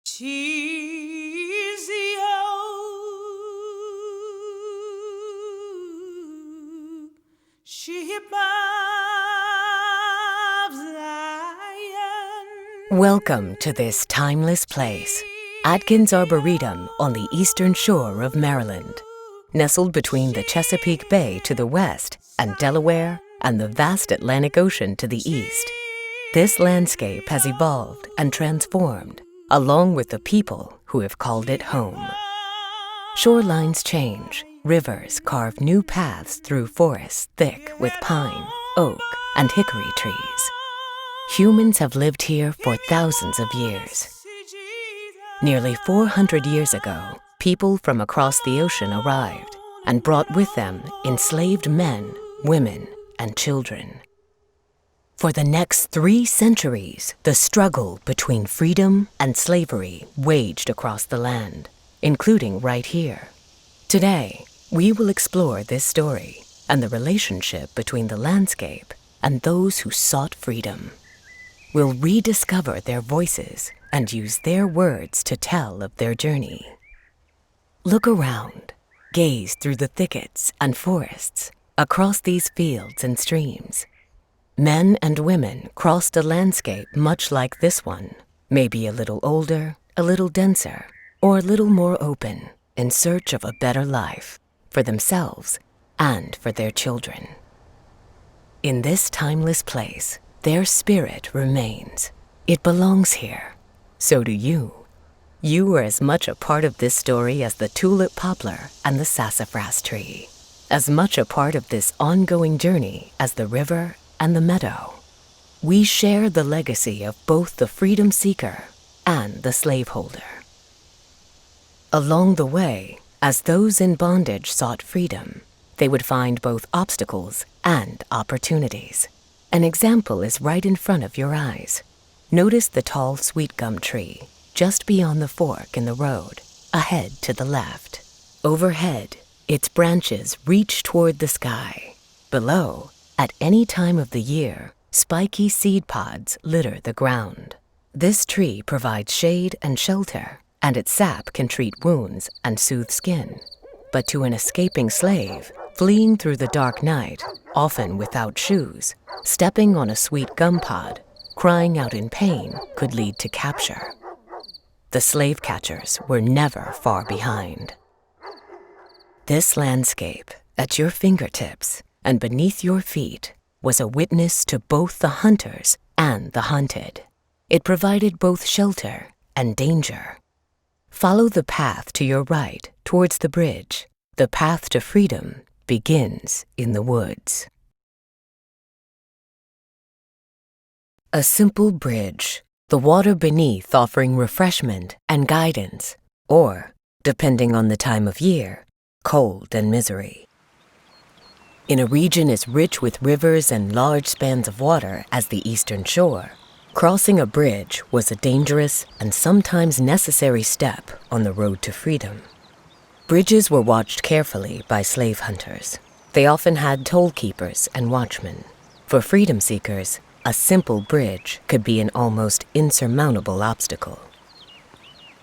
'Tis the old ship of Zion. Welcome to this timeless place, Adkins Arboretum on the eastern shore of Maryland. Nestled between the Chesapeake Bay to the west and Delaware and the vast Atlantic Ocean to the east, this landscape has evolved and transformed along with the people who have called it home. Shorelines change, rivers carve new paths through forests thick with pine, oak, and hickory trees. Humans have lived here for thousands of years. Nearly 400 years ago, people from across the ocean arrived and brought with them enslaved men, women, and children. For the next 3 centuries, the struggle between freedom and slavery waged across the land, including right here. Today, we will explore this story and the relationship between the landscape and those who sought freedom. We'll rediscover their voices and use their words to tell of their journey. Look around, gaze through the thickets and forests, across these fields and streams. Men and women crossed a landscape much like this one, maybe a little older, a little denser, or a little more open, in search of a better life for themselves and for their children. In this timeless place, their spirit remains. It belongs here. So do you. You are as much a part of this story as the tulip poplar and the sassafras tree, as much a part of this ongoing journey as the river and the meadow. We share the legacy of both the freedom seeker and the slaveholder. Along the way, as those in bondage sought freedom, they would find both obstacles and opportunities. An example is right in front of your eyes. Notice the tall sweet gum tree just beyond the fork in the road, ahead to the left. Overhead, its branches reach toward the sky. Below, at any time of the year, spiky seed pods litter the ground. This tree provides shade and shelter, and its sap can treat wounds and soothe skin. But to an escaping slave, fleeing through the dark night, often without shoes, stepping on a sweet gum pod, crying out in pain could lead to capture. The slave catchers were never far behind. This landscape, at your fingertips and beneath your feet, was a witness to both the hunters and the hunted. It provided both shelter and danger. Follow the path to your right towards the bridge. The path to freedom begins in the woods. A simple bridge, the water beneath offering refreshment and guidance, or, depending on the time of year, cold and misery. In a region as rich with rivers and large spans of water as the eastern shore, crossing a bridge was a dangerous and sometimes necessary step on the road to freedom. Bridges were watched carefully by slave hunters. They often had toll keepers and watchmen. For freedom seekers, a simple bridge could be an almost insurmountable obstacle.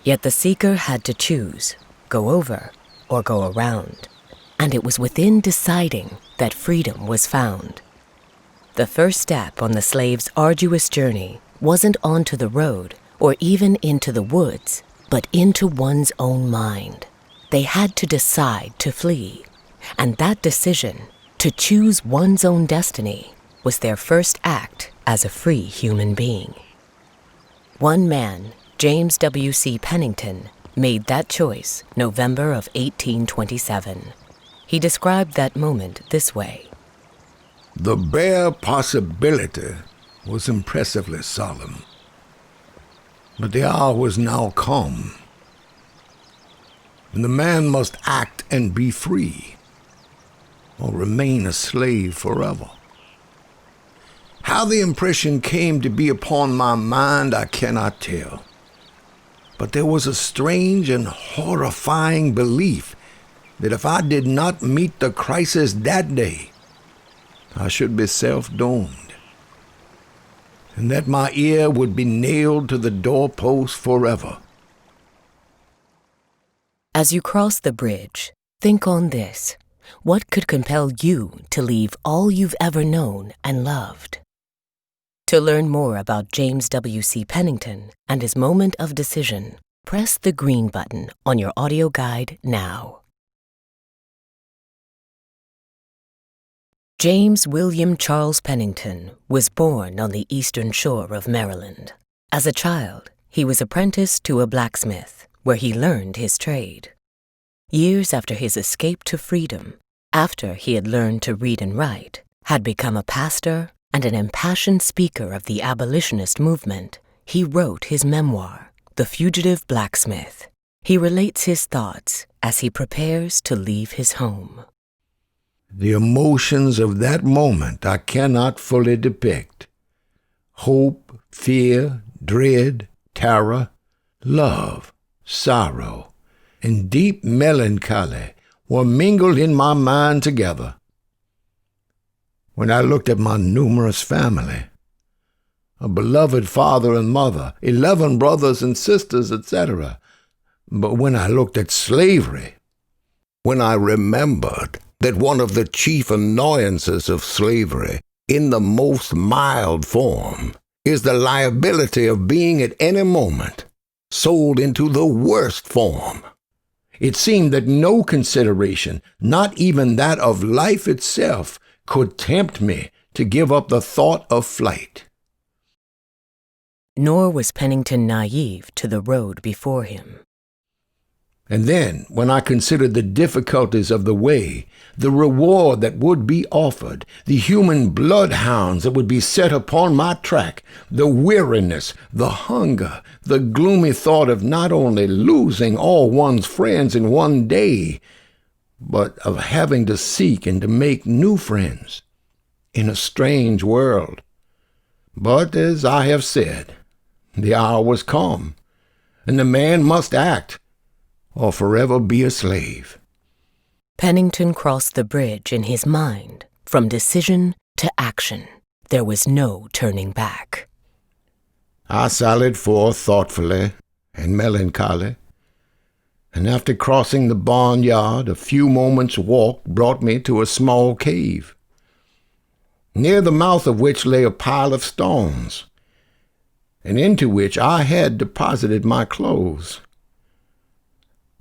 Yet the seeker had to choose, go over or go around. And it was within deciding that freedom was found. The first step on the slave's arduous journey wasn't onto the road or even into the woods, but into one's own mind. They had to decide to flee, and that decision, to choose one's own destiny, was their first act as a free human being. One man, James W.C. Pennington, made that choice November of 1827. He described that moment this way. The bare possibility was impressively solemn, but the hour was now come, and the man must act and be free, or remain a slave forever. How the impression came to be upon my mind, I cannot tell, but there was a strange and horrifying belief that if I did not meet the crisis that day, I should be self-doomed, and that my ear would be nailed to the doorpost forever. As you cross the bridge, think on this. What could compel you to leave all you've ever known and loved? To learn more about James W.C. Pennington and his moment of decision, press the green button on your audio guide now. James William Charles Pennington was born on the eastern shore of Maryland. As a child, he was apprenticed to a blacksmith, where he learned his trade. Years after his escape to freedom, after he had learned to read and write, had become a pastor and an impassioned speaker of the abolitionist movement, he wrote his memoir, The Fugitive Blacksmith. He relates his thoughts as he prepares to leave his home. The emotions of that moment I cannot fully depict. Hope, fear, dread, terror, love, sorrow, and deep melancholy were mingled in my mind together. When I looked at my numerous family, a beloved father and mother, 11 brothers and sisters, etc., but when I looked at slavery, when I remembered that one of the chief annoyances of slavery, in the most mild form, is the liability of being at any moment sold into the worst form, it seemed that no consideration, not even that of life itself, could tempt me to give up the thought of flight. Nor was Pennington naive to the road before him. And then, when I considered the difficulties of the way, the reward that would be offered, the human bloodhounds that would be set upon my track, the weariness, the hunger, the gloomy thought of not only losing all one's friends in one day, but of having to seek and to make new friends in a strange world. But, as I have said, the hour was come, and the man must act, or forever be a slave. Pennington crossed the bridge in his mind. From decision to action, there was no turning back. I sallied forth thoughtfully and melancholy, and after crossing the barnyard, a few moments' walk brought me to a small cave, near the mouth of which lay a pile of stones, and into which I had deposited my clothes.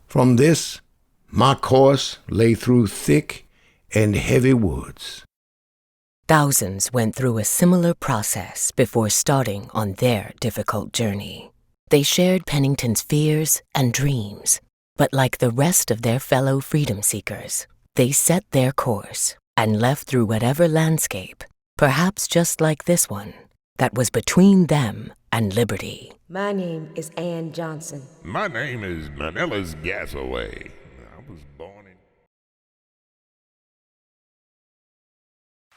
From this, my course lay through thick and heavy woods. Thousands went through a similar process before starting on their difficult journey. They shared Pennington's fears and dreams, but like the rest of their fellow freedom seekers, they set their course and left through whatever landscape, perhaps just like this one, that was between them and liberty. My name is Ann Johnson. My name is Manila's Gasaway. I was born in...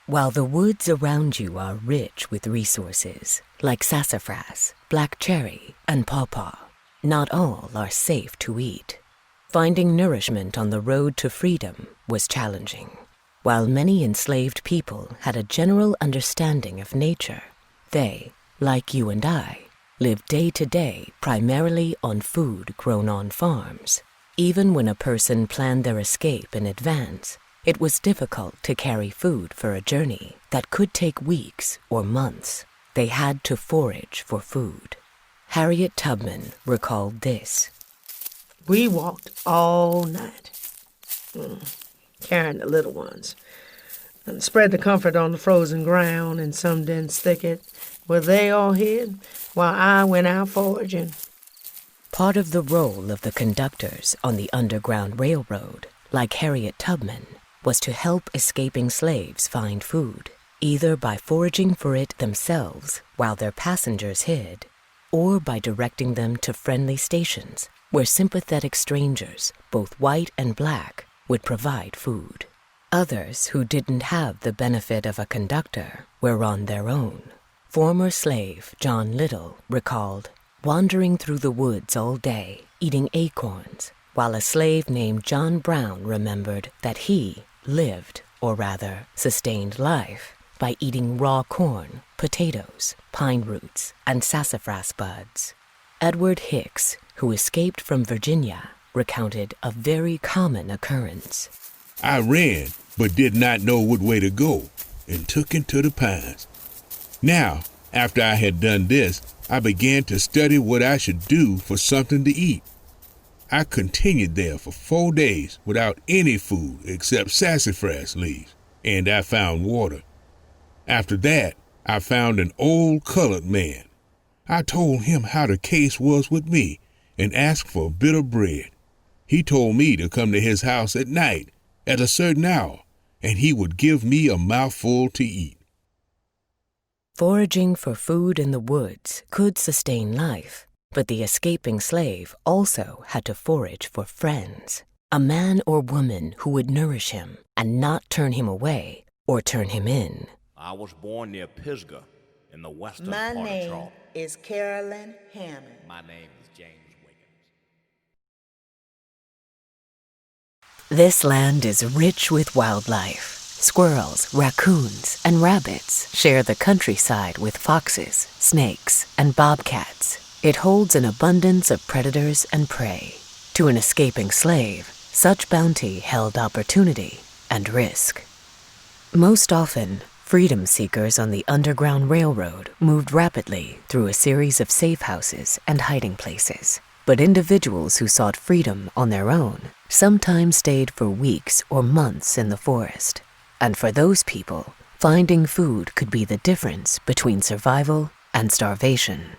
While the woods around you are rich with resources, like sassafras, black cherry, and pawpaw, not all are safe to eat. Finding nourishment on the road to freedom was challenging. While many enslaved people had a general understanding of nature, they, like you and I, lived day to day primarily on food grown on farms. Even when a person planned their escape in advance, it was difficult to carry food for a journey that could take weeks or months. They had to forage for food. Harriet Tubman recalled this. We walked all night, carrying the little ones, and spread the comfort on the frozen ground in some dense thicket where they all hid while I went out foraging. Part of the role of the conductors on the Underground Railroad, like Harriet Tubman, was to help escaping slaves find food, either by foraging for it themselves while their passengers hid, or by directing them to friendly stations where sympathetic strangers, both white and black, would provide food. Others who didn't have the benefit of a conductor were on their own. Former slave John Little recalled wandering through the woods all day, eating acorns, while a slave named John Brown remembered that he lived, or rather sustained life, by eating raw corn, potatoes, pine roots, and sassafras buds. Edward Hicks, who escaped from Virginia, recounted a very common occurrence. I ran, but did not know what way to go, and took into the pines. Now, after I had done this, I began to study what I should do for something to eat. I continued there for 4 days without any food except sassafras leaves, and I found water. After that, I found an old colored man. I told him how the case was with me and asked for a bit of bread. He told me to come to his house at night at a certain hour, and he would give me a mouthful to eat. Foraging for food in the woods could sustain life, but the escaping slave also had to forage for friends, a man or woman who would nourish him and not turn him away or turn him in. I was born near Pisgah in the western My part of name Charleston. is Carolyn Hammond. My name is James Wiggins. This land is rich with wildlife. Squirrels, raccoons, and rabbits share the countryside with foxes, snakes, and bobcats. It holds an abundance of predators and prey. To an escaping slave, such bounty held opportunity and risk. Most often, freedom seekers on the Underground Railroad moved rapidly through a series of safe houses and hiding places. But individuals who sought freedom on their own sometimes stayed for weeks or months in the forest. And for those people, finding food could be the difference between survival and starvation.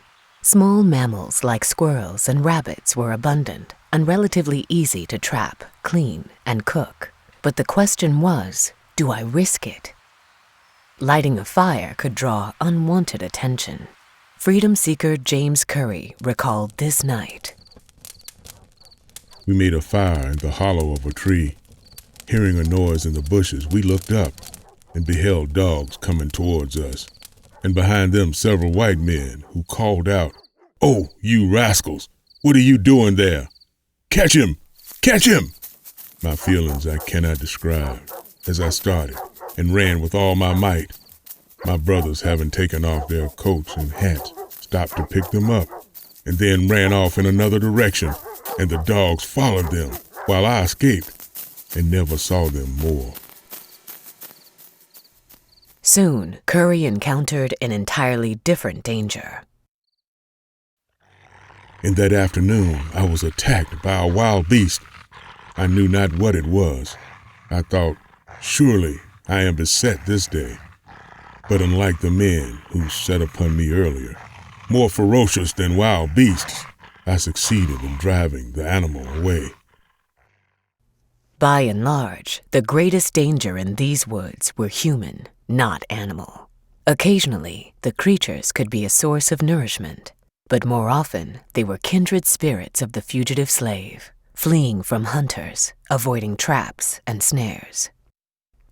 Small mammals like squirrels and rabbits were abundant and relatively easy to trap, clean, and cook. But the question was, do I risk it? Lighting a fire could draw unwanted attention. Freedom seeker James Curry recalled this night. We made a fire in the hollow of a tree. Hearing a noise in the bushes, we looked up and beheld dogs coming towards us, and behind them several white men who called out, "Oh, you rascals, what are you doing there? Catch him! Catch him!" My feelings I cannot describe as I started and ran with all my might. My brothers, having taken off their coats and hats, stopped to pick them up, and then ran off in another direction, and the dogs followed them while I escaped and never saw them more. Soon, Curry encountered an entirely different danger. In that afternoon, I was attacked by a wild beast. I knew not what it was. I thought, surely I am beset this day. But unlike the men who set upon me earlier, more ferocious than wild beasts, I succeeded in driving the animal away. By and large, the greatest danger in these woods were human, not animal. Occasionally, the creatures could be a source of nourishment, but more often, they were kindred spirits of the fugitive slave, fleeing from hunters, avoiding traps and snares.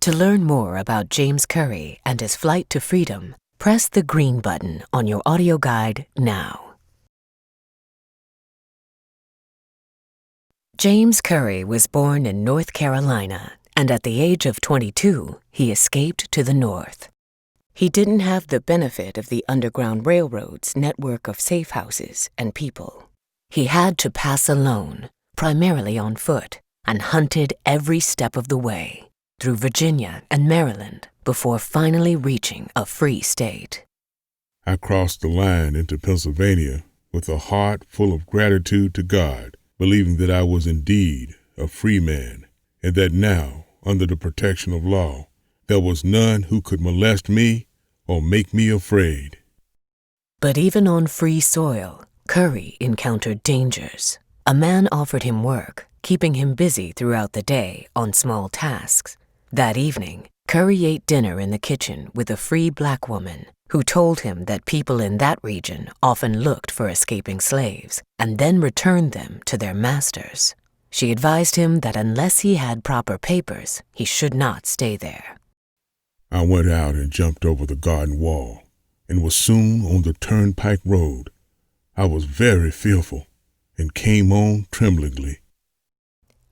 To learn more about James Curry and his flight to freedom, press the green button on your audio guide now. James Curry was born in North Carolina, and at the age of 22, he escaped to the north. He didn't have the benefit of the Underground Railroad's network of safe houses and people. He had to pass alone, primarily on foot, and hunted every step of the way, through Virginia and Maryland, before finally reaching a free state. I crossed the line into Pennsylvania with a heart full of gratitude to God, believing that I was indeed a free man, and that now, under the protection of law, there was none who could molest me or make me afraid. But even on free soil, Curry encountered dangers. A man offered him work, keeping him busy throughout the day on small tasks. That evening, Curry ate dinner in the kitchen with a free black woman who told him that people in that region often looked for escaping slaves and then returned them to their masters. She advised him that unless he had proper papers, he should not stay there. I went out and jumped over the garden wall and was soon on the turnpike road. I was very fearful and came on tremblingly.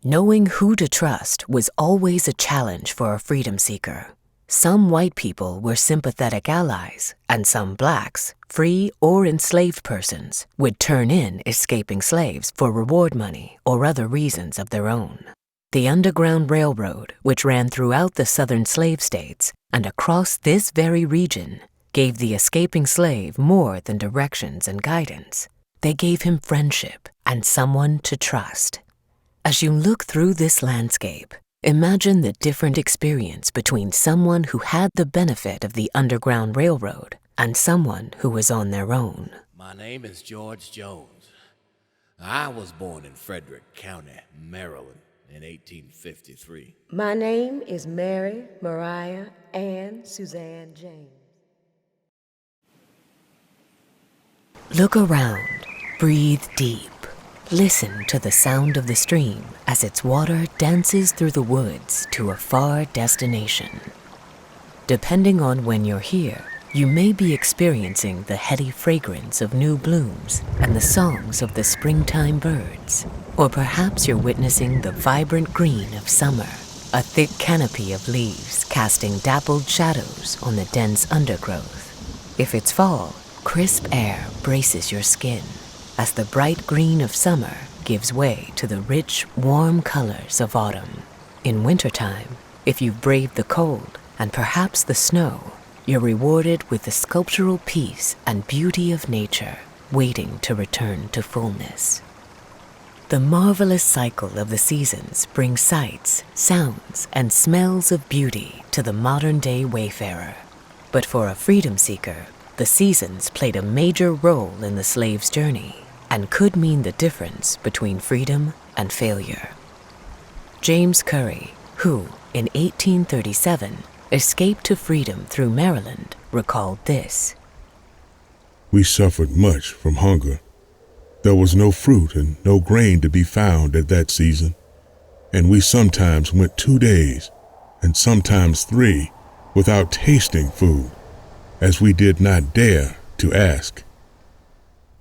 Knowing who to trust was always a challenge for a freedom seeker. some white people were sympathetic allies, and some blacks, free or enslaved persons, would turn in escaping slaves for reward money or other reasons of their own. The Underground Railroad, which ran throughout the southern slave states and across this very region, gave the escaping slave more than directions and guidance. They gave him friendship and someone to trust. As you look through this landscape, imagine the different experience between someone who had the benefit of the Underground Railroad and someone who was on their own. My name is George Jones. I was born in Frederick County, Maryland, in 1853. My name is Mary Mariah Ann Suzanne James. Look around, breathe deep. Listen to the sound of the stream as its water dances through the woods to a far destination. Depending on when you're here, you may be experiencing the heady fragrance of new blooms and the songs of the springtime birds. Or perhaps you're witnessing the vibrant green of summer, a thick canopy of leaves casting dappled shadows on the dense undergrowth. If it's fall, crisp air braces your skin as the bright green of summer gives way to the rich, warm colors of autumn. In wintertime, if you've braved the cold and perhaps the snow, you're rewarded with the sculptural peace and beauty of nature waiting to return to fullness. The marvelous cycle of the seasons brings sights, sounds, and smells of beauty to the modern-day wayfarer. But for a freedom seeker, the seasons played a major role in the slave's journey and could mean the difference between freedom and failure. James Curry, who, in 1837, escaped to freedom through Maryland, recalled this. We suffered much from hunger. There was no fruit and no grain to be found at that season, and we sometimes went 2 days and sometimes 3 without tasting food, as we did not dare to ask.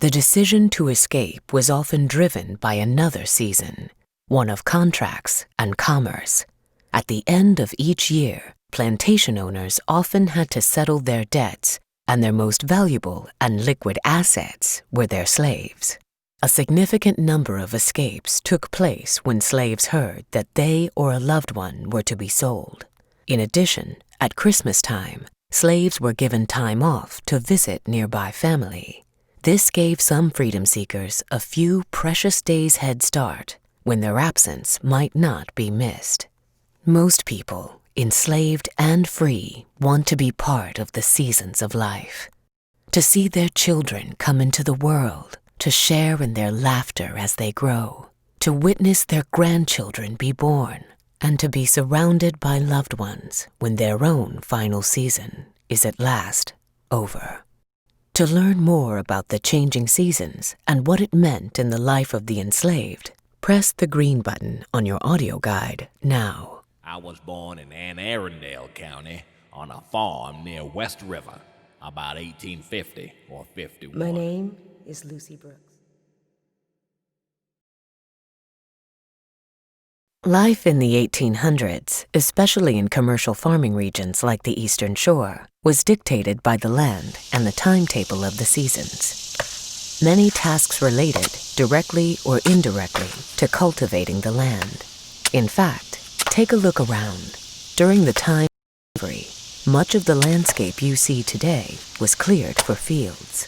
The decision to escape was often driven by another season, one of contracts and commerce. At the end of each year, plantation owners often had to settle their debts, and their most valuable and liquid assets were their slaves. A significant number of escapes took place when slaves heard that they or a loved one were to be sold. In addition, at Christmas time, slaves were given time off to visit nearby family. This gave some freedom seekers a few precious days' head start when their absence might not be missed. Most people, enslaved and free, want to be part of the seasons of life, to see their children come into the world, to share in their laughter as they grow, to witness their grandchildren be born, and to be surrounded by loved ones when their own final season is at last over. To learn more about the changing seasons and what it meant in the life of the enslaved, press the green button on your audio guide now. I was born in Anne Arundel County on a farm near West River, about 1850 or 51. My name is Lucy Brooks. Life in the 1800s, especially in commercial farming regions like the Eastern Shore, was dictated by the land and the timetable of the seasons. Many tasks related, directly or indirectly, to cultivating the land. In fact, take a look around. During the time of slavery, much of the landscape you see today was cleared for fields.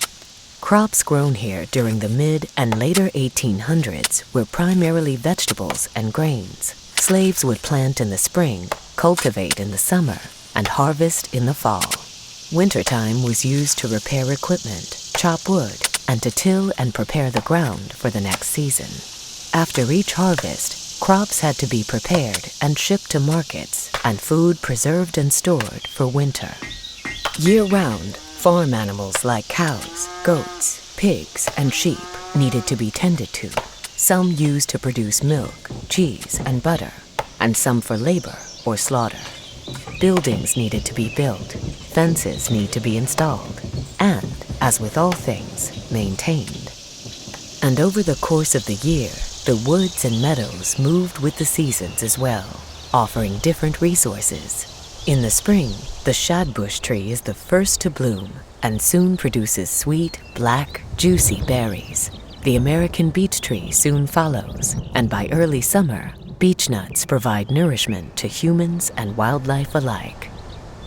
Crops grown here during the mid and later 1800s were primarily vegetables and grains. Slaves would plant in the spring, cultivate in the summer, and harvest in the fall. Wintertime was used to repair equipment, chop wood, and to till and prepare the ground for the next season. After each harvest, crops had to be prepared and shipped to markets, and food preserved and stored for winter. Year-round, farm animals like cows, goats, pigs, and sheep needed to be tended to. Some used to produce milk, cheese, and butter, and some for labor or slaughter. Buildings needed to be built, fences need to be installed, and, as with all things, maintained. And over the course of the year, the woods and meadows moved with the seasons as well, offering different resources. In the spring, the shadbush tree is the first to bloom and soon produces sweet, black, juicy berries. The American beech tree soon follows, and by early summer, beech nuts provide nourishment to humans and wildlife alike.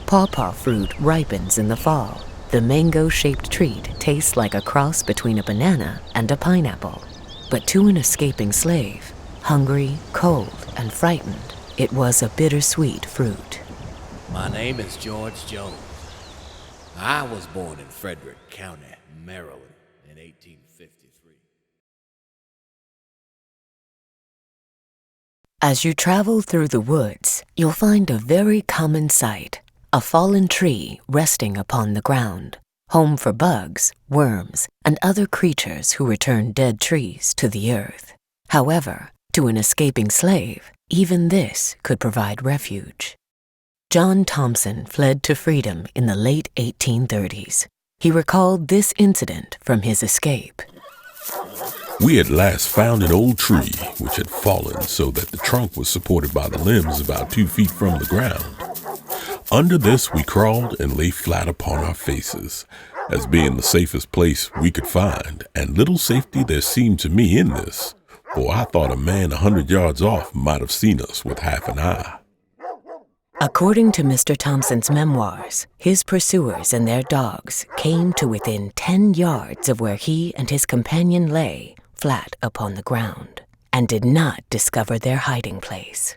Pawpaw fruit ripens in the fall. The mango-shaped treat tastes like a cross between a banana and a pineapple. But to an escaping slave, hungry, cold, and frightened, it was a bittersweet fruit. My name is George Jones. I was born in Frederick County, Maryland, in 1853. As you travel through the woods, you'll find a very common sight: a fallen tree resting upon the ground, home for bugs, worms, and other creatures who return dead trees to the earth. However, to an escaping slave, even this could provide refuge. John Thompson fled to freedom in the late 1830s. He recalled this incident from his escape. We at last found an old tree which had fallen so that the trunk was supported by the limbs about 2 feet from the ground. Under this we crawled and lay flat upon our faces, as being the safest place we could find, and little safety there seemed to me in this, for I thought a man 100 yards off might have seen us with half an eye. According to Mr. Thompson's memoirs, his pursuers and their dogs came to within 10 yards of where he and his companion lay, flat upon the ground, and did not discover their hiding place.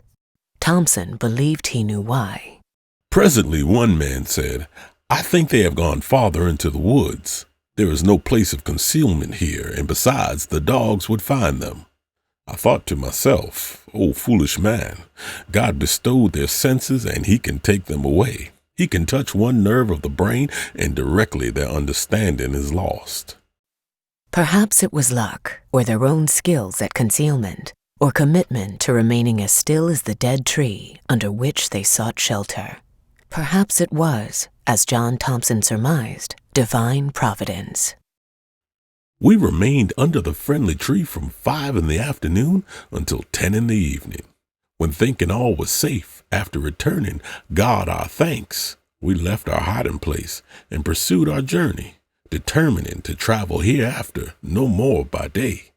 Thompson believed he knew why. Presently one man said, "I think they have gone farther into the woods. There is no place of concealment here, and besides, the dogs would find them." I thought to myself, "Oh, foolish man, God bestowed their senses and he can take them away. He can touch one nerve of the brain and directly their understanding is lost." Perhaps it was luck, or their own skills at concealment, or commitment to remaining as still as the dead tree under which they sought shelter. Perhaps it was, as John Thompson surmised, divine providence. We remained under the friendly tree from 5 in the afternoon until 10 in the evening. When thinking all was safe, after returning God our thanks, we left our hiding place and pursued our journey, determining to travel hereafter no more by day.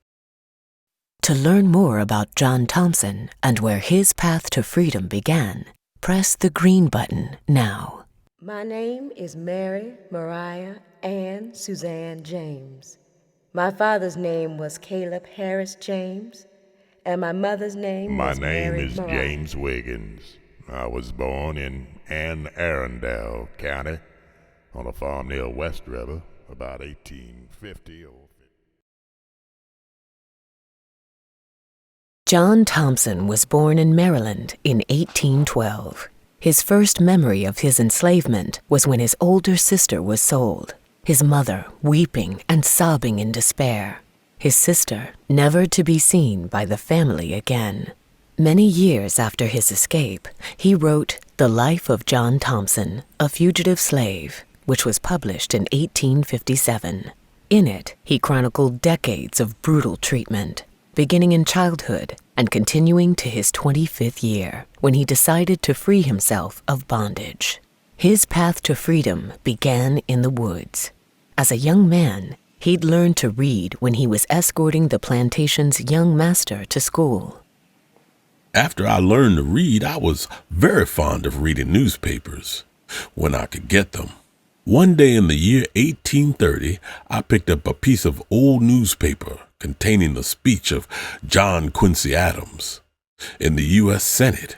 To learn more about John Thompson and where his path to freedom began, press the green button now. My name is Mary Mariah Ann Suzanne James. My father's name was Caleb Harris James, and my mother's name was Mary is Mariah. James Wiggins. I was born in Anne Arundel County on a farm near West River about 1850 or 50. John Thompson was born in Maryland in 1812. His first memory of his enslavement was when his older sister was sold, his mother weeping and sobbing in despair, his sister never to be seen by the family again. Many years after his escape, he wrote The Life of John Thompson, a Fugitive Slave, which was published in 1857. In it, he chronicled decades of brutal treatment, beginning in childhood and continuing to his 25th year, when he decided to free himself of bondage. His path to freedom began in the woods. As a young man, he'd learned to read when he was escorting the plantation's young master to school. After I learned to read, I was very fond of reading newspapers when I could get them. One day in the year 1830, I picked up a piece of old newspaper containing the speech of John Quincy Adams in the U.S. Senate.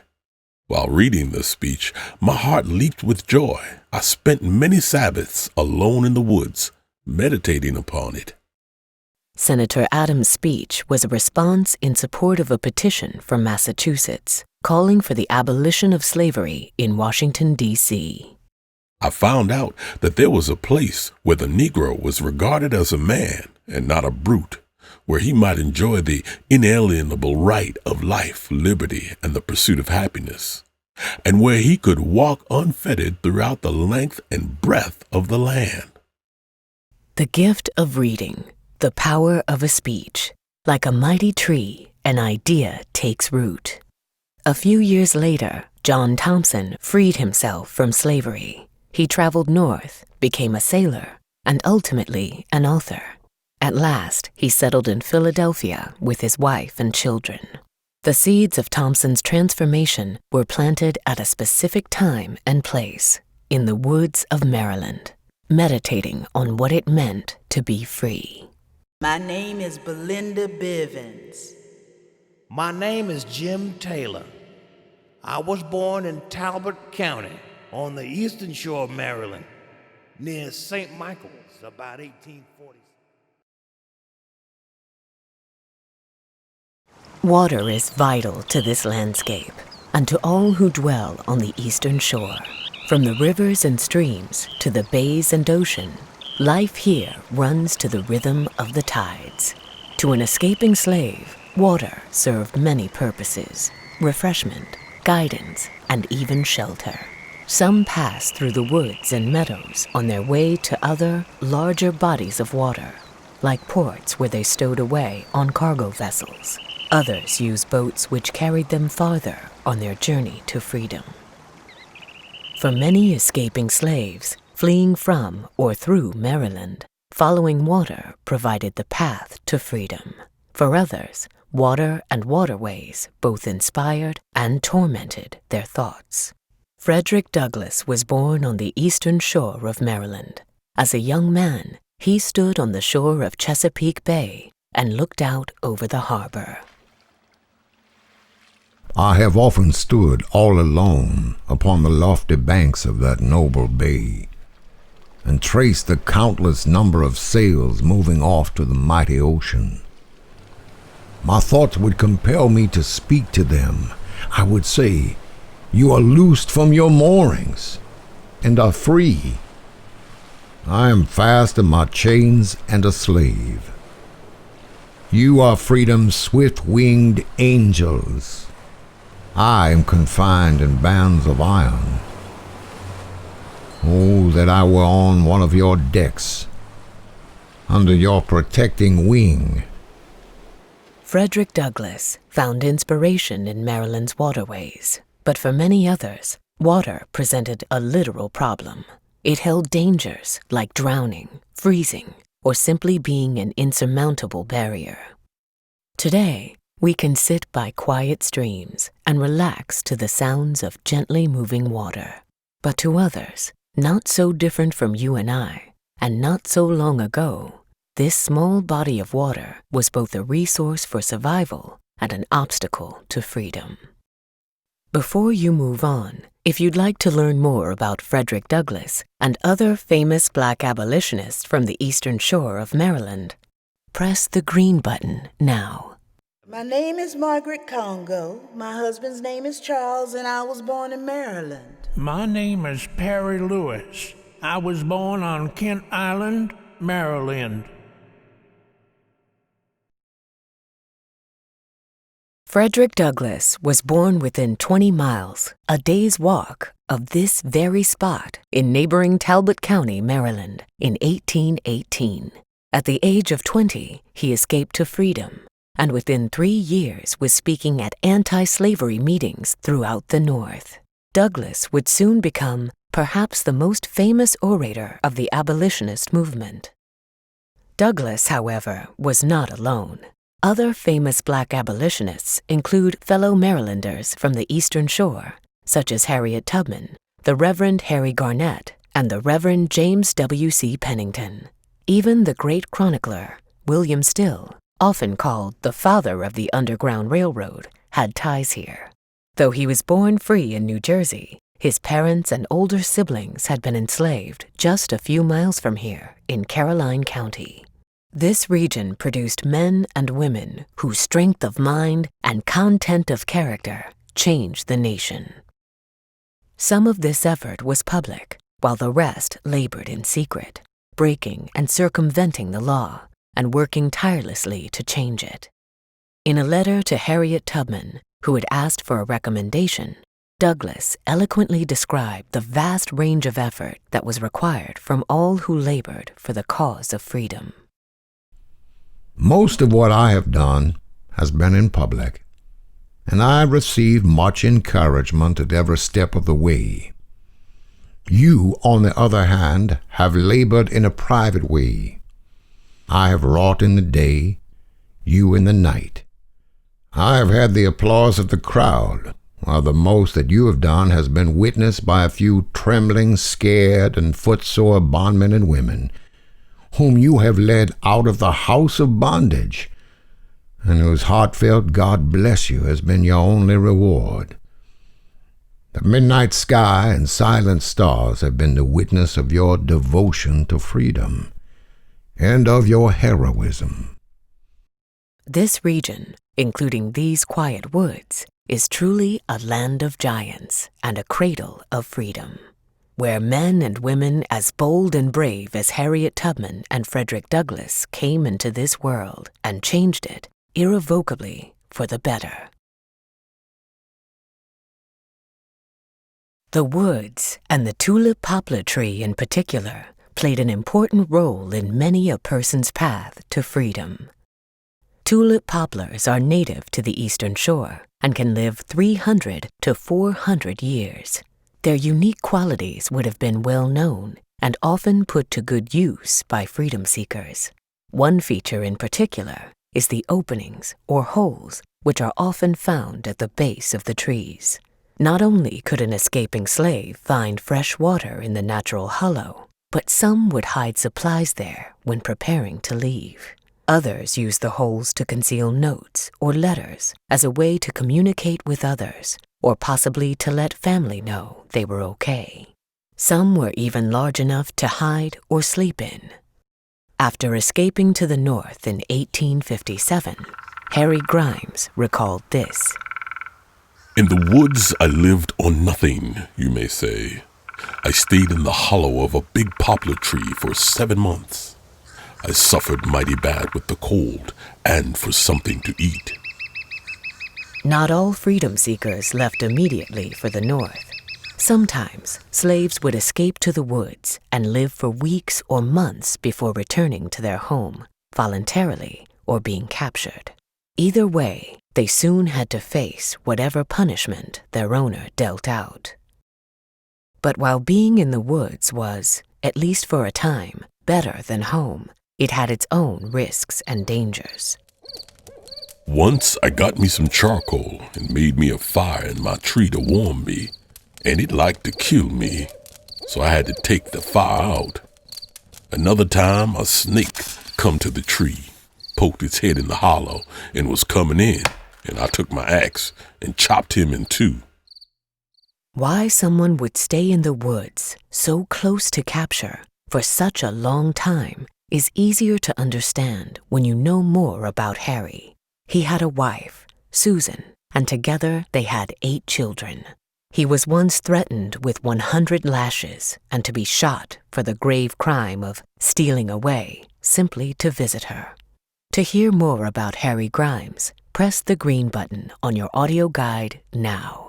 While reading this speech, my heart leaped with joy. I spent many Sabbaths alone in the woods, meditating upon it. Senator Adams' speech was a response in support of a petition from Massachusetts, calling for the abolition of slavery in Washington, D.C. I found out that there was a place where the Negro was regarded as a man and not a brute, where he might enjoy the inalienable right of life, liberty, and the pursuit of happiness, and where he could walk unfettered throughout the length and breadth of the land. The gift of reading, the power of a speech. Like a mighty tree, an idea takes root. A few years later, John Thompson freed himself from slavery. He traveled north, became a sailor, and ultimately an author. At last, he settled in Philadelphia with his wife and children. The seeds of Thompson's transformation were planted at a specific time and place, in the woods of Maryland, meditating on what it meant to be free. My name is Belinda Bivens. My name is Jim Taylor. I was born in Talbot County on the eastern shore of Maryland, near St. Michael's, about 1840. Water is vital to this landscape and to all who dwell on the eastern shore. From the rivers and streams to the bays and ocean, life here runs to the rhythm of the tides. To an escaping slave, water served many purposes: refreshment, guidance, and even shelter. Some passed through the woods and meadows on their way to other, larger bodies of water, like ports where they stowed away on cargo vessels. Others used boats which carried them farther on their journey to freedom. For many escaping slaves, fleeing from or through Maryland, following water provided the path to freedom. For others, water and waterways both inspired and tormented their thoughts. Frederick Douglass was born on the eastern shore of Maryland. As a young man, he stood on the shore of Chesapeake Bay and looked out over the harbor. I have often stood all alone upon the lofty banks of that noble bay, and traced the countless number of sails moving off to the mighty ocean. My thoughts would compel me to speak to them. I would say, "You are loosed from your moorings, and are free. I am fast in my chains and a slave. You are freedom's swift-winged angels. I am confined in bands of iron. Oh, that I were on one of your decks, under your protecting wing." Frederick Douglass found inspiration in Maryland's waterways, but for many others, water presented a literal problem. It held dangers like drowning, freezing, or simply being an insurmountable barrier. Today, we can sit by quiet streams and relax to the sounds of gently moving water. But to others, not so different from you and I, and not so long ago, this small body of water was both a resource for survival and an obstacle to freedom. Before you move on, if you'd like to learn more about Frederick Douglass and other famous Black abolitionists from the eastern shore of Maryland, press the green button now. My name is Margaret Congo. My husband's name is Charles, and I was born in Maryland. My name is Perry Lewis. I was born on Kent Island, Maryland. Frederick Douglass was born within 20 miles, a day's walk, of this very spot in neighboring Talbot County, Maryland, in 1818. At the age of 20, he escaped to freedom, and within 3 years was speaking at anti-slavery meetings throughout the North. Douglass would soon become perhaps the most famous orator of the abolitionist movement. Douglass, however, was not alone. Other famous Black abolitionists include fellow Marylanders from the Eastern Shore, such as Harriet Tubman, the Reverend Harry Garnett, and the Reverend James W.C. Pennington. Even the great chronicler, William Still, often called the father of the Underground Railroad, had ties here. Though he was born free in New Jersey, his parents and older siblings had been enslaved just a few miles from here in Caroline County. This region produced men and women whose strength of mind and content of character changed the nation. Some of this effort was public, while the rest labored in secret, breaking and circumventing the law and working tirelessly to change it. In a letter to Harriet Tubman, who had asked for a recommendation, Douglass eloquently described the vast range of effort that was required from all who labored for the cause of freedom. Most of what I have done has been in public, and I received much encouragement at every step of the way. You, on the other hand, have labored in a private way. I have wrought in the day, you in the night. I have had the applause of the crowd, while the most that you have done has been witnessed by a few trembling, scared, and footsore bondmen and women, whom you have led out of the house of bondage, and whose heartfelt "God bless you" has been your only reward. The midnight sky and silent stars have been the witness of your devotion to freedom and of your heroism. This region, including these quiet woods, is truly a land of giants and a cradle of freedom, where men and women as bold and brave as Harriet Tubman and Frederick Douglass came into this world and changed it irrevocably for the better. The woods, and the tulip poplar tree in particular, played an important role in many a person's path to freedom. Tulip poplars are native to the Eastern Shore and can live 300 to 400 years. Their unique qualities would have been well known and often put to good use by freedom seekers. One feature in particular is the openings or holes which are often found at the base of the trees. Not only could an escaping slave find fresh water in the natural hollow, but some would hide supplies there when preparing to leave. Others used the holes to conceal notes or letters as a way to communicate with others, or possibly to let family know they were okay. Some were even large enough to hide or sleep in. After escaping to the north in 1857, Harry Grimes recalled this. In the woods, I lived on nothing, you may say. I stayed in the hollow of a big poplar tree for 7 months. I suffered mighty bad with the cold and for something to eat. Not all freedom seekers left immediately for the north. Sometimes slaves would escape to the woods and live for weeks or months before returning to their home, voluntarily or being captured. Either way, they soon had to face whatever punishment their owner dealt out. But while being in the woods was, at least for a time, better than home, it had its own risks and dangers. Once I got me some charcoal and made me a fire in my tree to warm me, and it liked to kill me, so I had to take the fire out. Another time, a snake come to the tree, poked its head in the hollow, and was coming in, and I took my axe and chopped him in two. Why someone would stay in the woods, so close to capture, for such a long time is easier to understand when you know more about Harry. He had a wife, Susan, and together they had 8 children. He was once threatened with 100 lashes and to be shot for the grave crime of stealing away simply to visit her. To hear more about Harry Grimes, press the green button on your audio guide now.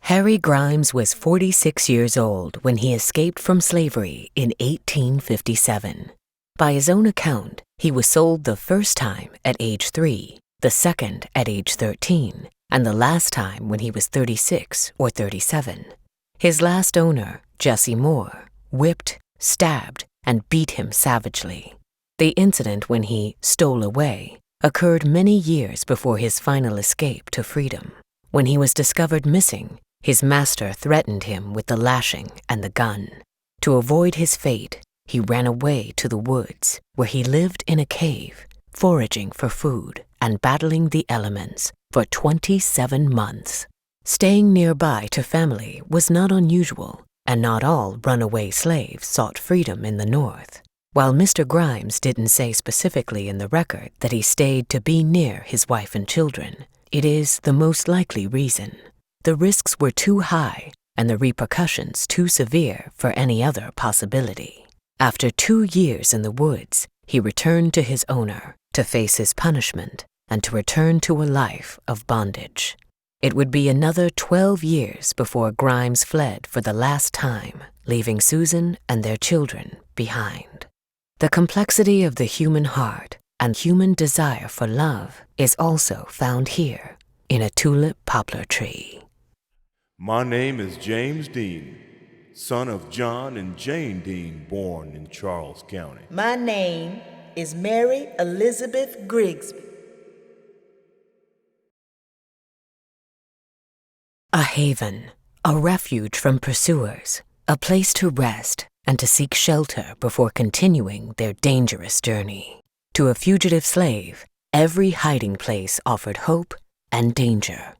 Harry Grimes was 46 years old when he escaped from slavery in 1857. By his own account, he was sold the first time at age 3, the second at age 13, and the last time when he was 36 or 37. His last owner, Jesse Moore, whipped, stabbed, and beat him savagely. The incident when he stole away occurred many years before his final escape to freedom. When he was discovered missing, his master threatened him with the lashing and the gun. To avoid his fate, he ran away to the woods, where he lived in a cave, foraging for food and battling the elements for 27 months. Staying nearby to family was not unusual, and not all runaway slaves sought freedom in the North. While Mr. Grimes didn't say specifically in the record that he stayed to be near his wife and children, it is the most likely reason. The risks were too high and the repercussions too severe for any other possibility. After 2 years in the woods, he returned to his owner to face his punishment and to return to a life of bondage. It would be another 12 years before Grimes fled for the last time, leaving Susan and their children behind. The complexity of the human heart and human desire for love is also found here in a tulip poplar tree. My name is James Dean, son of John and Jane Dean, born in Charles County. My name is Mary Elizabeth Grigsby. A haven, a refuge from pursuers, a place to rest and to seek shelter before continuing their dangerous journey. To a fugitive slave, every hiding place offered hope and danger.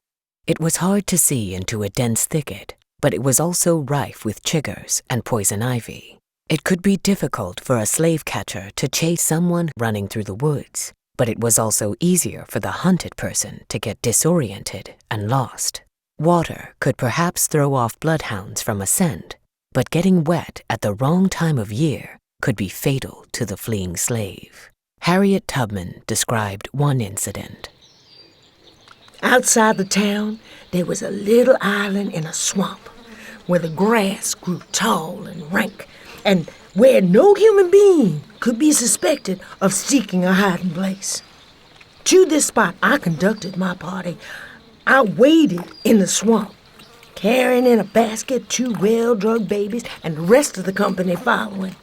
It was hard to see into a dense thicket, but it was also rife with chiggers and poison ivy. It could be difficult for a slave catcher to chase someone running through the woods, but it was also easier for the hunted person to get disoriented and lost. Water could perhaps throw off bloodhounds from a scent, but getting wet at the wrong time of year could be fatal to the fleeing slave. Harriet Tubman described one incident. Outside the town, there was a little island in a swamp where the grass grew tall and rank, and where no human being could be suspected of seeking a hiding place. To this spot I conducted my party. I waded in the swamp, carrying in a basket 2 well-drugged babies and the rest of the company following.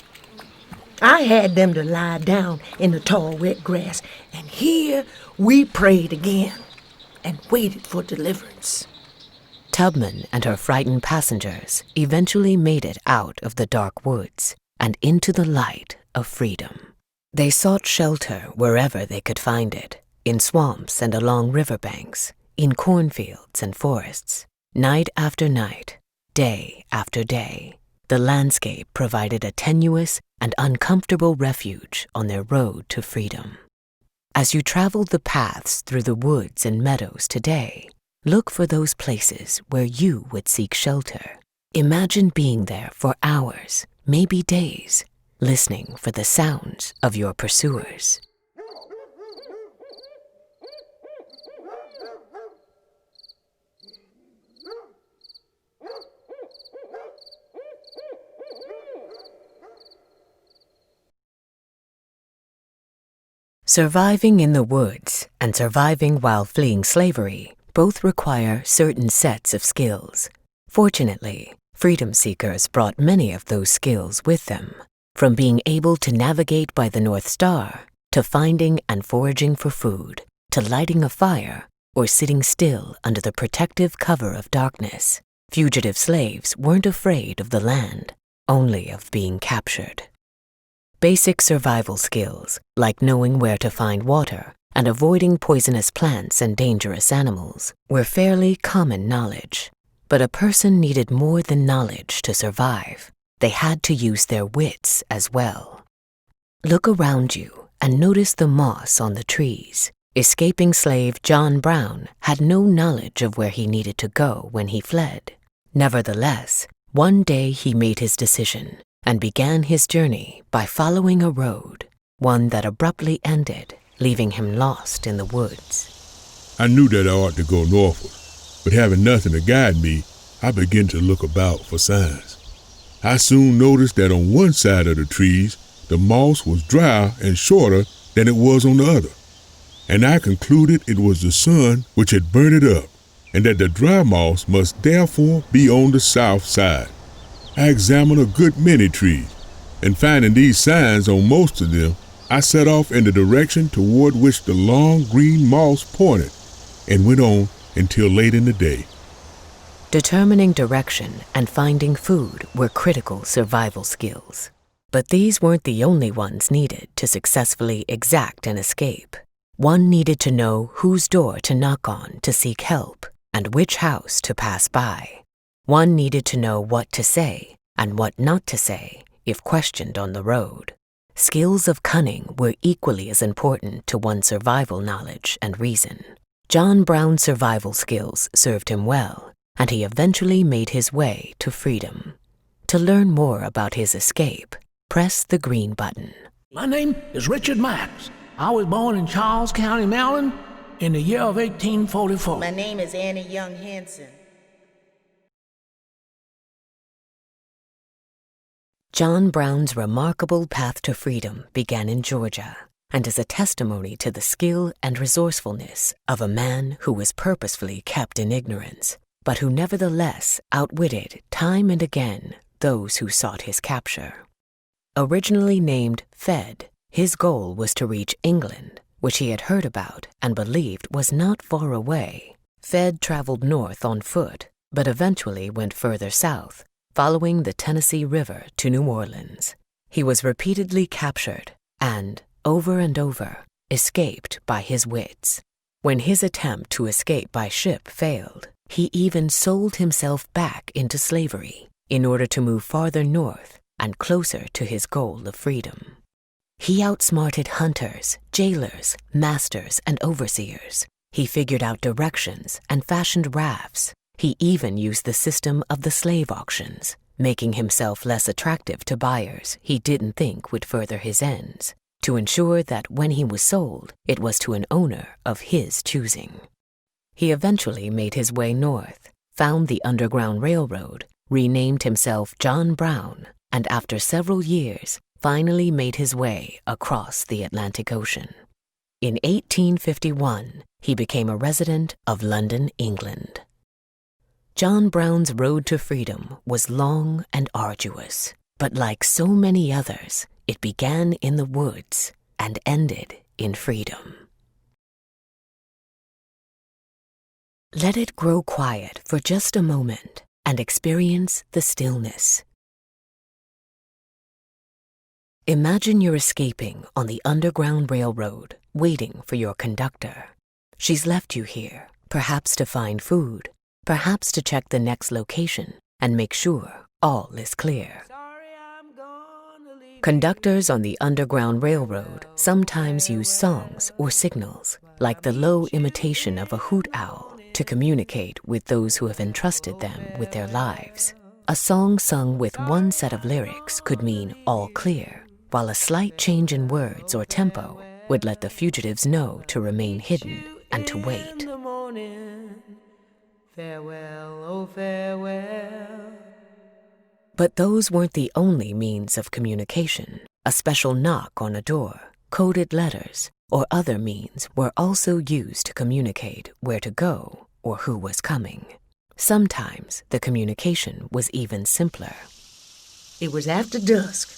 I had them to lie down in the tall, wet grass, and here we prayed again and waited for deliverance. Tubman and her frightened passengers eventually made it out of the dark woods and into the light of freedom. They sought shelter wherever they could find it, in swamps and along riverbanks, in cornfields and forests. Night after night, day after day, the landscape provided a tenuous and uncomfortable refuge on their road to freedom. As you travel the paths through the woods and meadows today, look for those places where you would seek shelter. Imagine being there for hours, maybe days, listening for the sounds of your pursuers. Surviving in the woods and surviving while fleeing slavery both require certain sets of skills. Fortunately, freedom seekers brought many of those skills with them, from being able to navigate by the North Star, to finding and foraging for food, to lighting a fire, or sitting still under the protective cover of darkness. Fugitive slaves weren't afraid of the land, only of being captured. Basic survival skills, like knowing where to find water and avoiding poisonous plants and dangerous animals, were fairly common knowledge. But a person needed more than knowledge to survive. They had to use their wits as well. Look around you and notice the moss on the trees. Escaping slave John Brown had no knowledge of where he needed to go when he fled. Nevertheless, one day he made his decision and began his journey by following a road, one that abruptly ended, leaving him lost in the woods. I knew that I ought to go northward, but having nothing to guide me, I began to look about for signs. I soon noticed that on one side of the trees, the moss was drier and shorter than it was on the other, and I concluded it was the sun which had burnt it up, and that the dry moss must therefore be on the south side. I examined a good many trees, and finding these signs on most of them, I set off in the direction toward which the long green moss pointed, and went on until late in the day. Determining direction and finding food were critical survival skills. But these weren't the only ones needed to successfully exact an escape. One needed to know whose door to knock on to seek help and which house to pass by. One needed to know what to say and what not to say if questioned on the road. Skills of cunning were equally as important to one's survival knowledge and reason. John Brown's survival skills served him well, and he eventually made his way to freedom. To learn more about his escape, press the green button. My name is Richard Max. I was born in Charles County, Maryland, in the year of 1844. My name is Annie Young Henson. John Brown's remarkable path to freedom began in Georgia. and as a testimony to the skill and resourcefulness of a man who was purposefully kept in ignorance, but who nevertheless outwitted time and again those who sought his capture. Originally named Fed, his goal was to reach England, which he had heard about and believed was not far away. Fed traveled north on foot, but eventually went further south, following the Tennessee River to New Orleans. He was repeatedly captured and, over and over, escaped by his wits. When his attempt to escape by ship failed, he even sold himself back into slavery in order to move farther north and closer to his goal of freedom. He outsmarted hunters, jailers, masters, and overseers. He figured out directions and fashioned rafts. He even used the system of the slave auctions, making himself less attractive to buyers he didn't think would further his ends, to ensure that when he was sold, it was to an owner of his choosing. He eventually made his way north, found the Underground Railroad, renamed himself John Brown, and after several years, finally made his way across the Atlantic Ocean. In 1851, he became a resident of London, England. John Brown's road to freedom was long and arduous, but like so many others, it began in the woods and ended in freedom. Let it grow quiet for just a moment and experience the stillness. Imagine you're escaping on the Underground Railroad, waiting for your conductor. She's left you here, perhaps to find food, perhaps to check the next location and make sure all is clear. Conductors on the Underground Railroad sometimes use songs or signals, like the low imitation of a hoot owl, to communicate with those who have entrusted them with their lives. A song sung with one set of lyrics could mean all clear, while a slight change in words or tempo would let the fugitives know to remain hidden and to wait. Farewell, oh farewell. But those weren't the only means of communication. A special knock on a door, coded letters, or other means were also used to communicate where to go or who was coming. Sometimes the communication was even simpler. It was after dusk,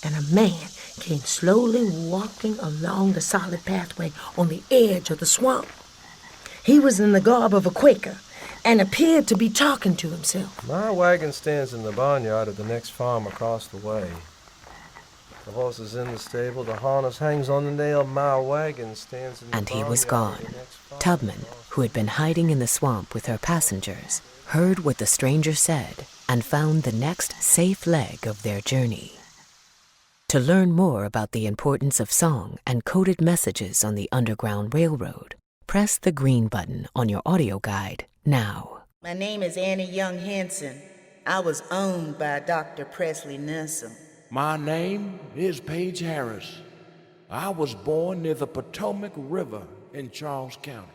and a man came slowly walking along the solid pathway on the edge of the swamp. He was in the garb of a Quaker and appeared to be talking to himself. My wagon stands in the barnyard of the next farm across the way. The horse is in the stable, the harness hangs on the nail, my wagon stands in the And barnyard. he was gone. Tubman, who had been hiding in the swamp with her passengers, heard what the stranger said and found the next safe leg of their journey. To learn more about the importance of song and coded messages on the Underground Railroad, press the green button on your audio guide now. My name is Annie Young Henson. I was owned by Dr. Presley Nunsom. My name is Paige Harris. I was born near the Potomac River in Charles County.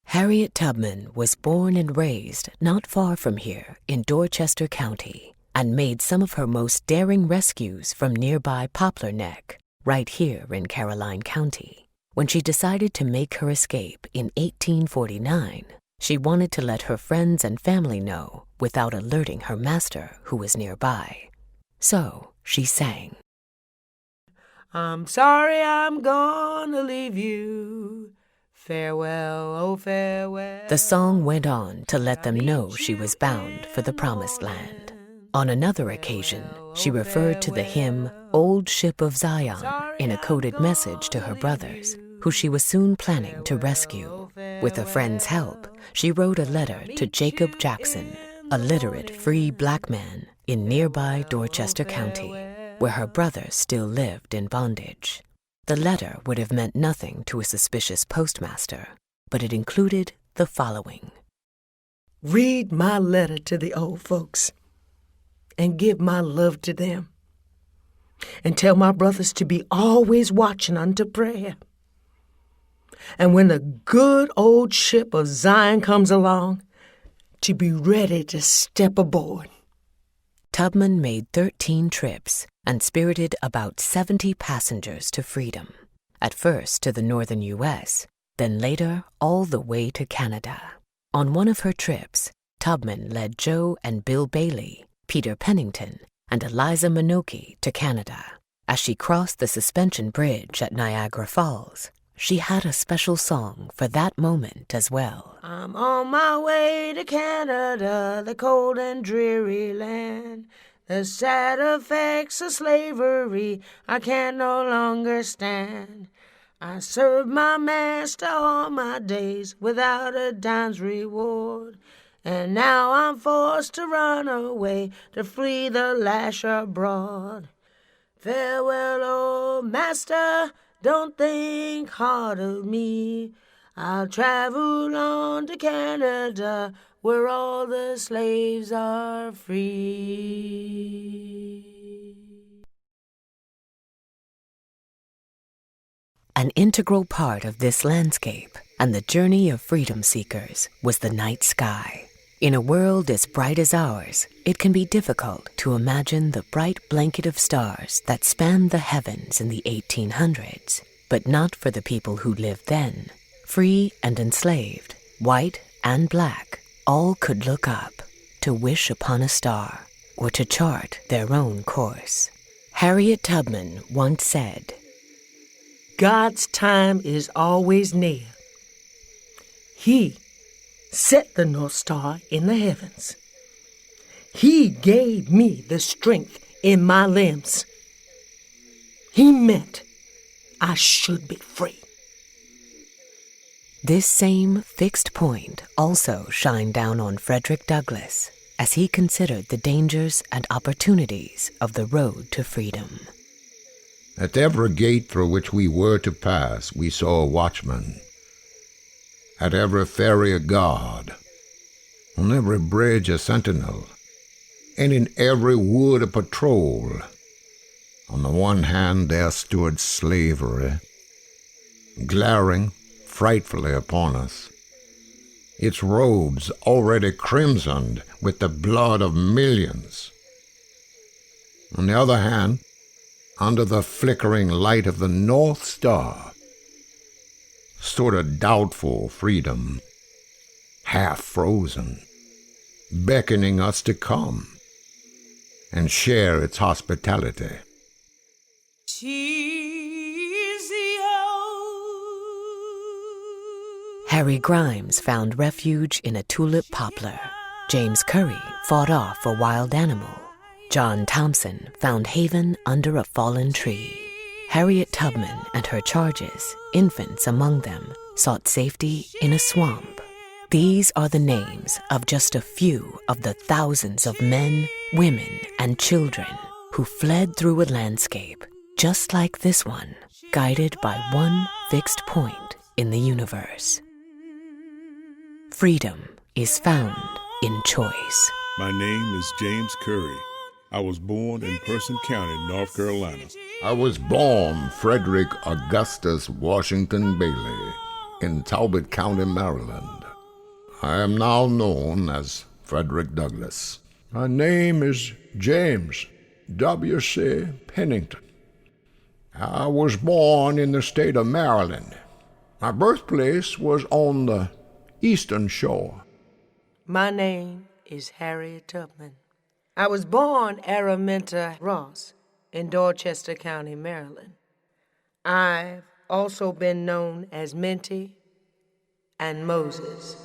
Harriet Tubman was born and raised not far from here in Dorchester County and made some of her most daring rescues from nearby Poplar Neck, right here in Caroline County. When she decided to make her escape in 1849, she wanted to let her friends and family know without alerting her master, who was nearby. So she sang. I'm sorry I'm gonna leave you. Farewell, oh farewell. The song went on to let them know she was bound for the Promised Land. On another occasion, she referred to the hymn Old Ship of Zion in a coded message to her brothers, who she was soon planning to rescue. With a friend's help, she wrote a letter to Jacob Jackson, a literate free black man in nearby Dorchester County, where her brothers still lived in bondage. The letter would have meant nothing to a suspicious postmaster, but it included the following. Read my letter to the old folks and give my love to them. And tell my brothers to be always watching unto prayer. And when the good old ship of Zion comes along, to be ready to step aboard. Tubman made 13 trips and spirited about 70 passengers to freedom, at first to the northern U.S., then later all the way to Canada. On one of her trips, Tubman led Joe and Bill Bailey, Peter Pennington, and Eliza Minoki to Canada. As she crossed the suspension bridge at Niagara Falls, she had a special song for that moment as well. I'm on my way to Canada, the cold and dreary land. The sad effects of slavery I can no longer stand. I served my master all my days without a dime's reward. And now I'm forced to run away to flee the lash abroad. Farewell, old master, don't think hard of me. I'll travel on to Canada where all the slaves are free. An integral part of this landscape and the journey of freedom seekers was the night sky. In a world as bright as ours, it can be difficult to imagine the bright blanket of stars that spanned the heavens in the 1800s, but not for the people who lived then. Free and enslaved, white and black, all could look up to wish upon a star or to chart their own course. Harriet Tubman once said, God's time is always near. He set the North Star in the heavens. He gave me the strength in my limbs. He meant I should be free. This same fixed point also shined down on Frederick Douglass as he considered the dangers and opportunities of the road to freedom. At every gate through which we were to pass, we saw a watchman. At every ferry a guard. On every bridge a sentinel. And in every wood a patrol. On the one hand there stood slavery, glaring frightfully upon us, its robes already crimsoned with the blood of millions. On the other hand, under the flickering light of the North Star, stood a doubtful freedom, half frozen, beckoning us to come and share its hospitality. Harry Grimes found refuge in a tulip poplar. James Curry fought off a wild animal. John Thompson found haven under a fallen tree. Harriet Tubman and her charges, infants among them, sought safety in a swamp. These are the names of just a few of the thousands of men, women, and children who fled through a landscape just like this one, guided by one fixed point in the universe. Freedom is found in choice. My name is James Curry. I was born in Person County, North Carolina. I was born Frederick Augustus Washington Bailey in Talbot County, Maryland. I am now known as Frederick Douglass. My name is James W.C. Pennington. I was born in the state of Maryland. My birthplace was on the Eastern Shore. My name is Harriet Tubman. I was born Araminta Ross in Dorchester County, Maryland. I've also been known as Minty and Moses.